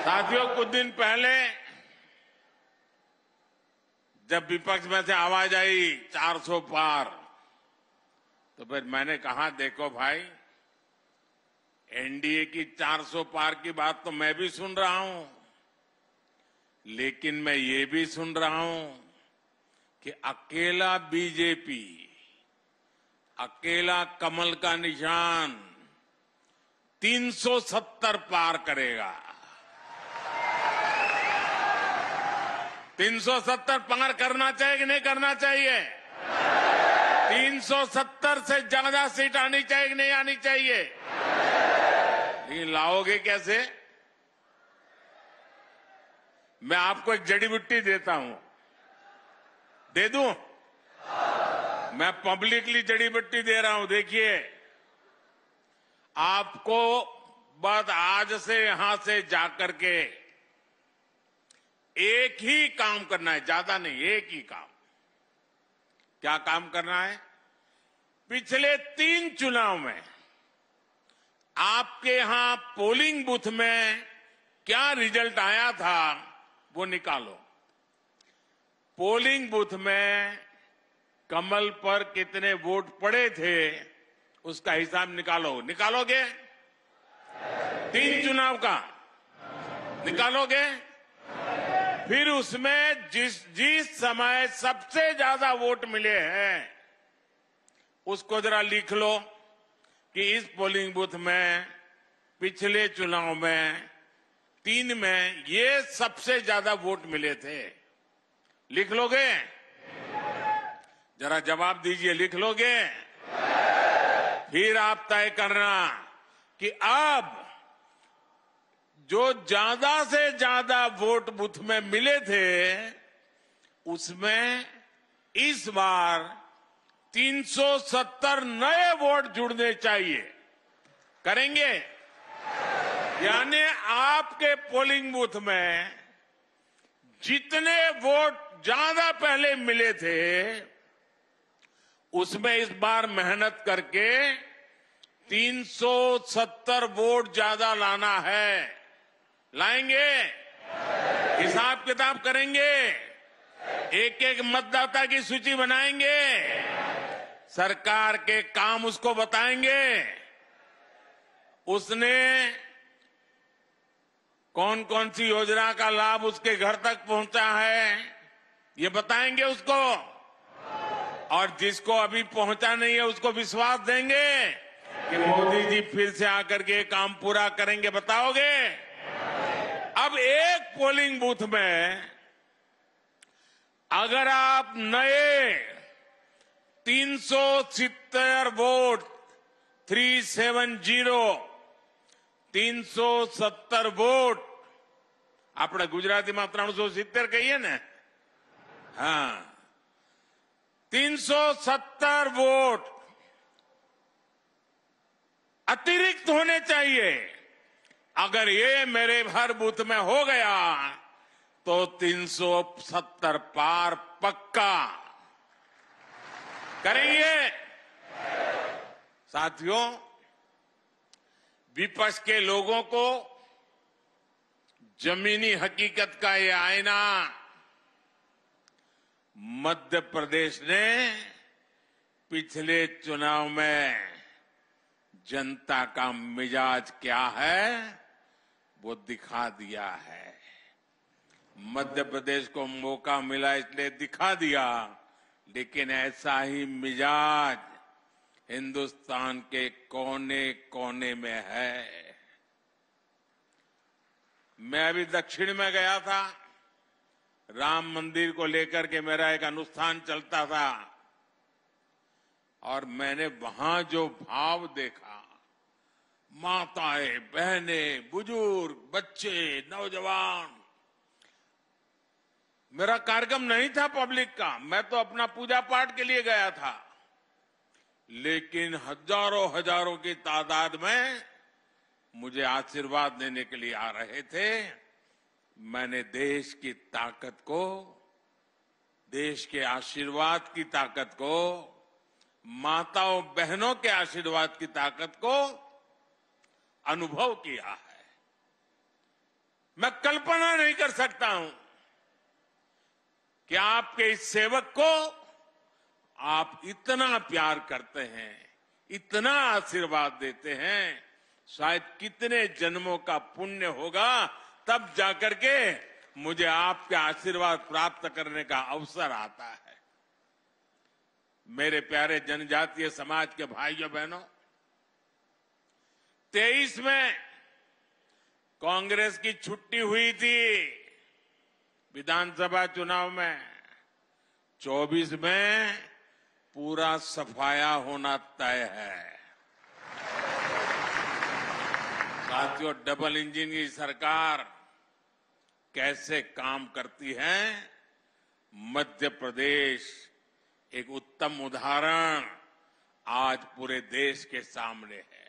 साथियों, कुछ दिन पहले जब विपक्ष में से आवाज आई 400 पार, तो फिर मैंने कहा देखो भाई, एनडीए की 400 पार की बात तो मैं भी सुन रहा हूं, लेकिन मैं ये भी सुन रहा हूं कि अकेला बीजेपी, अकेला कमल का निशान 370 पार करेगा। 370 पार करना चाहिए कि नहीं करना चाहिए? 370 से ज्यादा सीट आनी चाहिए कि नहीं आनी चाहिए? लेकिन लाओगे कैसे? मैं आपको एक जड़ी बूटी देता हूं, दे दूं? मैं पब्लिकली जड़ी बूटी दे रहा हूं। देखिए, आपको बस आज से यहां से जाकर के एक ही काम करना है, ज्यादा नहीं, एक ही काम। क्या काम करना है? पिछले 3 चुनाव में आपके यहां पोलिंग बूथ में क्या रिजल्ट आया था वो निकालो। पोलिंग बूथ में कमल पर कितने वोट पड़े थे उसका हिसाब निकालो। निकालोगे? 3 चुनाव का निकालोगे? फिर उसमें जिस समय सबसे ज्यादा वोट मिले हैं उसको जरा लिख लो कि इस पोलिंग बूथ में पिछले चुनाव में 3 में ये सबसे ज्यादा वोट मिले थे। लिख लोगे? जरा जवाब दीजिए, लिख लोगे? फिर आप तय करना कि अब जो ज्यादा से ज्यादा वोट बूथ में मिले थे उसमें इस बार 370 नए वोट जुड़ने चाहिए। करेंगे? यानी आपके पोलिंग बूथ में जितने वोट ज्यादा पहले मिले थे उसमें इस बार मेहनत करके 370 वोट ज्यादा लाना है। लाएंगे? हिसाब किताब करेंगे? एक एक मतदाता की सूची बनाएंगे? सरकार के काम उसको बताएंगे? उसने कौन कौन सी योजना का लाभ उसके घर तक पहुंचा है ये बताएंगे उसको? और जिसको अभी पहुंचा नहीं है उसको विश्वास देंगे कि मोदी जी फिर से आकर के काम पूरा करेंगे? बताओगे? अब एक पोलिंग बूथ में अगर आप नए 370 वोट 370 वोट આપણે ગુજરાતીમાં 370 કહીએ ને? હા, 370 वोट अतिरिक्त होने चाहिए। अगर ये मेरे हर बूथ में हो गया तो 370 पार पक्का करेंगे। साथियों, विपक्ष के लोगों को जमीनी हकीकत का ये आईना मध्य प्रदेश ने पिछले चुनाव में जनता का मिजाज क्या है वो दिखा दिया है। मध्य प्रदेश को मौका मिला इसलिए दिखा दिया, लेकिन ऐसा ही मिजाज हिंदुस्तान के कोने कोने में है। मैं अभी दक्षिण में गया था, राम मंदिर को लेकर के मेरा एक अनुष्ठान चलता था और मैंने वहां जो भाव देखा, माताएं, बहनें, बुजुर्ग, बच्चे, नौजवान। मेरा कार्यक्रम नहीं था पब्लिक का, मैं तो अपना पूजा पाठ के लिए गया था, लेकिन हजारों हजारों की तादाद में मुझे आशीर्वाद देने के लिए आ रहे थे। मैंने देश की ताकत को, देश के आशीर्वाद की ताकत को, माताओं बहनों के आशीर्वाद की ताकत को अनुभव किया है। मैं कल्पना नहीं कर सकता हूं कि आपके इस सेवक को आप इतना प्यार करते हैं, इतना आशीर्वाद देते हैं। शायद कितने जन्मों का पुण्य होगा, तब जाकर के मुझे आपके आशीर्वाद प्राप्त करने का अवसर आता है। मेरे प्यारे जनजातीय समाज के भाइयों बहनों, 23 में कांग्रेस की छुट्टी हुई थी विधानसभा चुनाव में, 24 में पूरा सफाया होना तय है। साथियों, डबल इंजन की सरकार कैसे काम करती है, मध्य प्रदेश एक उत्तम उदाहरण आज पूरे देश के सामने है।